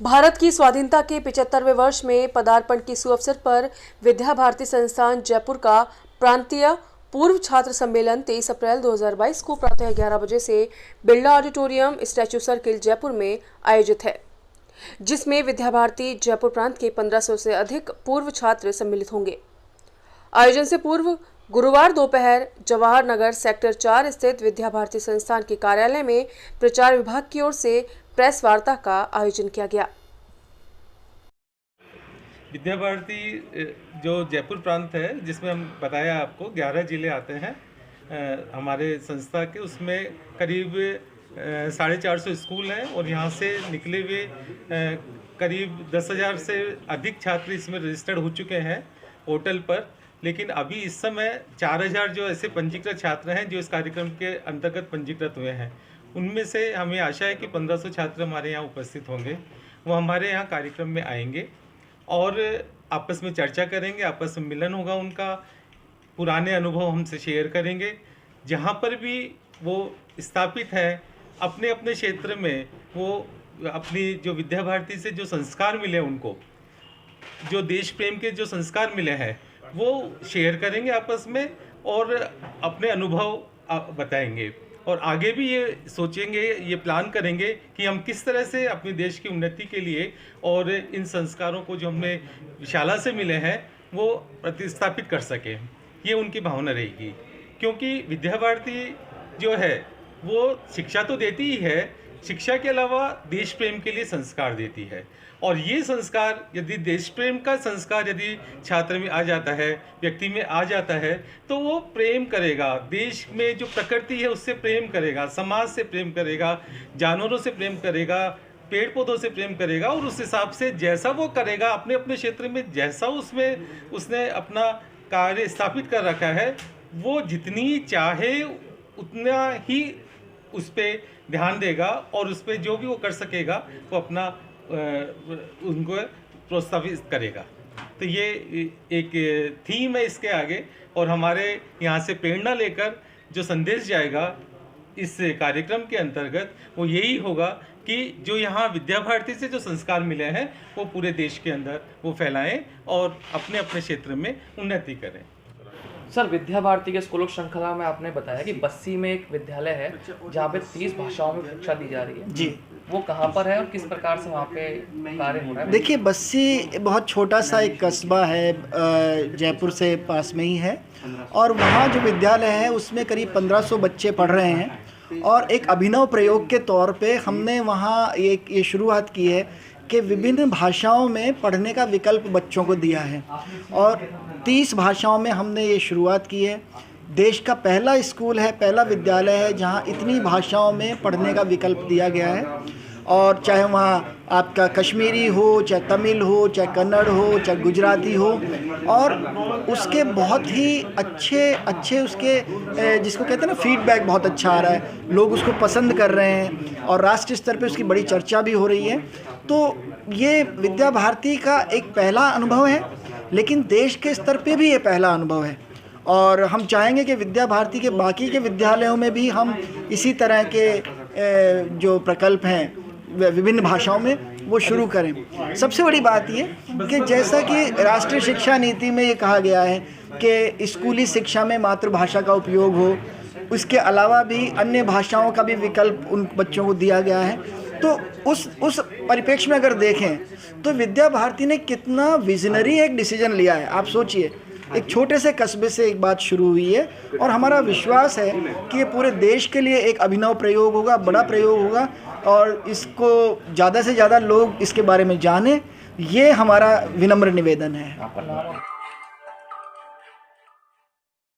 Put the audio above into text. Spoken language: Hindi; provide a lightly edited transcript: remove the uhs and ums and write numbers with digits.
भारत की स्वाधीनता के 75वें वर्ष में पदार्पण के सुअवसर पर विद्या भारती संस्थान जयपुर का प्रांतीय पूर्व छात्र सम्मेलन 23 अप्रैल 2022 को प्रातः 11 बजे से Birla auditorium statue circle Jaipur में आयोजित है, जिसमें विद्या भारती जयपुर प्रांत के 1500 से अधिक पूर्व छात्र सम्मिलित होंगे। आयोजन से पूर्व गुरुवार दोपहर जवाहर नगर सेक्टर 4 स्थित विद्या भारती संस्थान के कार्यालय में प्रचार विभाग की ओर से प्रेस वार्ता का आयोजन किया गया। विद्या भारती जो जयपुर प्रांत है, जिसमें हम बताया आपको 11 जिले आते हैं हमारे संस्था के, उसमें करीब 450 स्कूल हैं और यहाँ से निकले हुए करीब 10,000 से अधिक छात्र इसमें रजिस्टर्ड हो चुके हैं पोर्टल पर। लेकिन अभी इस समय 4,000 जो ऐसे पंजीकृत छात्र हैं जो इस कार्यक्रम के अंतर्गत पंजीकृत हुए हैं, उनमें से हमें आशा है कि 1500 छात्र हमारे यहाँ उपस्थित होंगे। वो हमारे यहाँ कार्यक्रम में आएंगे और आपस में चर्चा करेंगे, आपस में मिलन होगा, उनका पुराने अनुभव हमसे शेयर करेंगे। जहाँ पर भी वो स्थापित है अपने अपने क्षेत्र में, वो अपनी जो विद्या भारती से जो संस्कार मिले, उनको जो देश प्रेम के जो संस्कार मिले हैं, वो शेयर करेंगे आपस में और अपने अनुभव बताएंगे। और आगे भी ये सोचेंगे, ये प्लान करेंगे कि हम किस तरह से अपने देश की उन्नति के लिए और इन संस्कारों को जो हमें शाला से मिले हैं वो प्रतिस्थापित कर सकें। ये उनकी भावना रहेगी, क्योंकि विद्या भारती जो है वो शिक्षा तो देती ही है, शिक्षा के अलावा देश प्रेम के लिए संस्कार देती है। और ये संस्कार, यदि देश प्रेम का संस्कार यदि छात्र में आ जाता है, व्यक्ति में आ जाता है, तो वो प्रेम करेगा, देश में जो प्रकृति है उससे प्रेम करेगा, समाज से प्रेम करेगा, जानवरों से प्रेम करेगा, पेड़ पौधों से प्रेम करेगा। और उस हिसाब से जैसा वो करेगा अपने अपने क्षेत्र में, जैसा उसमें उसने अपना कार्य स्थापित कर रखा है, वो जितनी चाहे उतना ही उस पर ध्यान देगा और उस पर जो भी वो कर सकेगा वो अपना उनको प्रोत्साहित करेगा। तो ये एक थीम है इसके आगे, और हमारे यहाँ से प्रेरणा लेकर जो संदेश जाएगा इस कार्यक्रम के अंतर्गत वो यही होगा कि जो यहाँ विद्या भारती से जो संस्कार मिले हैं वो पूरे देश के अंदर वो फैलाएं और अपने अपने क्षेत्र में उन्नति करें। सर, विद्या भारती के स्कूलों श्रृंखला में आपने बताया कि बस्सी में एक विद्यालय है जहाँ पे 30 भाषाओं में शिक्षा दी जा रही है जी, वो कहाँ पर है और किस प्रकार से वहाँ पे कार्य हो रहा है? देखिए, बस्सी बहुत छोटा सा एक कस्बा है, जयपुर से पास में ही है, और वहाँ जो विद्यालय है उसमें करीब 1500 बच्चे पढ़ रहे हैं। और एक अभिनव प्रयोग के तौर पे हमने वहाँ ये शुरुआत की है कि विभिन्न भाषाओं में पढ़ने का विकल्प बच्चों को दिया है, और 30 भाषाओं में हमने ये शुरुआत की है। देश का पहला स्कूल है, पहला विद्यालय है जहाँ इतनी भाषाओं में पढ़ने का विकल्प दिया गया है। और चाहे वहाँ आपका कश्मीरी हो, चाहे तमिल हो, चाहे कन्नड़ हो, चाहे गुजराती हो, और उसके बहुत ही अच्छे उसके जिसको कहते हैं ना फीडबैक बहुत अच्छा आ रहा है, लोग उसको पसंद कर रहे हैं और राष्ट्रीय स्तर पे उसकी बड़ी चर्चा भी हो रही है। तो ये विद्या भारती का एक पहला अनुभव है, लेकिन देश के स्तर पे भी ये पहला अनुभव है। और हम चाहेंगे कि विद्या भारती के बाकी के विद्यालयों में भी हम इसी तरह के जो प्रकल्प हैं विभिन्न भाषाओं में वो शुरू करें। सबसे बड़ी बात ये कि जैसा कि राष्ट्रीय शिक्षा नीति में ये कहा गया है कि स्कूली शिक्षा में मातृभाषा का उपयोग हो, उसके अलावा भी अन्य भाषाओं का भी विकल्प उन बच्चों को दिया गया है। तो उस परिप्रेक्ष्य में अगर देखें तो विद्या भारती ने कितना विजनरी एक डिसीजन लिया है। आप सोचिए, एक छोटे से कस्बे से एक बात शुरू हुई है, और हमारा विश्वास है कि ये पूरे देश के लिए एक अभिनव प्रयोग होगा, बड़ा प्रयोग होगा, और इसको ज़्यादा से ज़्यादा लोग इसके बारे में जानें, ये हमारा विनम्र निवेदन है।